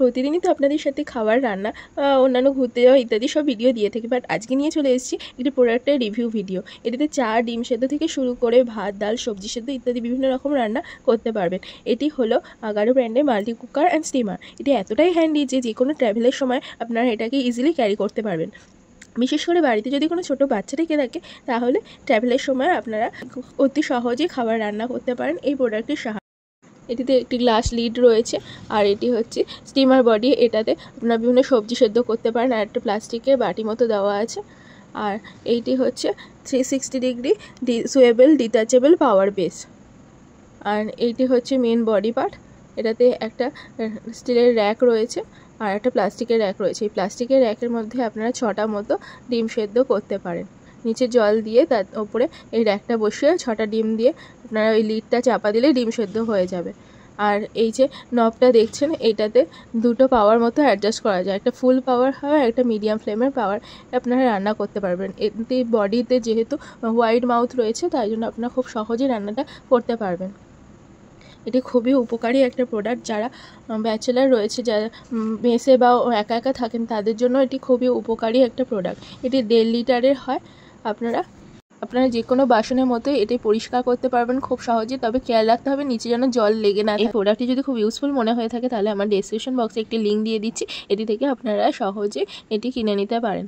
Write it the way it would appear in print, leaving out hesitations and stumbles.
প্রতিদিনই তো আপনাদের সাথে খাবার রান্না অন্যান্য ঘুরতে যাওয়া ইত্যাদি সব ভিডিও দিয়ে থাকি, বাট আজকে নিয়ে চলে এসেছি একটি প্রোডাক্টের রিভিউ ভিডিও। এটিতে চা, ডিম সেদ্ধ থেকে শুরু করে ভাত, ডাল, সবজি সেদ্ধ ইত্যাদি বিভিন্ন রকম রান্না করতে পারবেন। এটি হলো আগারো ব্র্যান্ডের মাল্টি কুকার অ্যান্ড স্টিমার। এটি এতটাই হ্যান্ডি যে কোনো ট্রাভেলের সময় আপনারা এটাকে ইজিলি ক্যারি করতে পারবেন। বিশেষ করে বাড়িতে যদি কোনো ছোটো বাচ্চা থেকে থাকে তাহলে ট্রাভেলের সময় আপনারা অতি সহজেই খাবার রান্না করতে পারেন এই প্রোডাক্টটির সাহায্যে। এটিতে একটি গ্লাস লিড রয়েছে আর এটি হচ্ছে স্টিমার বডি। এটাতে আপনারা বিভিন্ন সবজি সেদ্ধ করতে পারেন। আর একটা প্লাস্টিকের বাটি মতো দেওয়া আছে। আর এইটি হচ্ছে 360 ডিগ্রি সুয়েবল ডিটাচেবল পাওয়ার বেস। আর এইটি হচ্ছে মেন বডি পার্ট। এটাতে একটা স্টিলের র্যাক রয়েছে আর একটা প্লাস্টিকের র্যাক রয়েছে। এই প্লাস্টিকের র্যাকের মধ্যে আপনারা 6টা মতো ডিম সেদ্ধ করতে পারেন। নিচে জল দিয়ে তার ওপরে এই র্যাকটা বসিয়ে 6টা ডিম দিয়ে আপনারা ওই লিডটা চাপা দিলে ডিম সেদ্ধ হয়ে যাবে। আর এই যে নবটা দেখছেন, এইটাতে দুটো পাওয়ার মতো অ্যাডজাস্ট করা যায়। একটা ফুল পাওয়ার হয়, একটা মিডিয়াম ফ্লেমের পাওয়ার আপনারা রান্না করতে পারবেন। এতে বডিতে যেহেতু ওয়াইড মাউথ রয়েছে তাই জন্য আপনারা খুব সহজেই রান্নাটা করতে পারবেন। এটি খুবই উপকারী একটা প্রোডাক্ট। যারা ব্যাচেলার রয়েছে, যারা মেসে বা একা একা থাকেন তাদের জন্য এটি খুবই উপকারী একটা প্রোডাক্ট। এটি 1.5 লিটারের হয়। আপনারা যে কোনো বাসনের মতোই এটি পরিষ্কার করতে পারবেন খুব সহজে, তবে খেয়াল রাখতে হবে নিচে যেন জল লেগে না থাকে। এই প্রোডাক্টটি যদি খুব ইউজফুল মনে হয়ে থাকে তাহলে আমার ডেসক্রিপশন বক্সে একটি লিঙ্ক দিয়ে দিচ্ছি, এটি থেকে আপনারা সহজে এটি কিনে নিতে পারেন।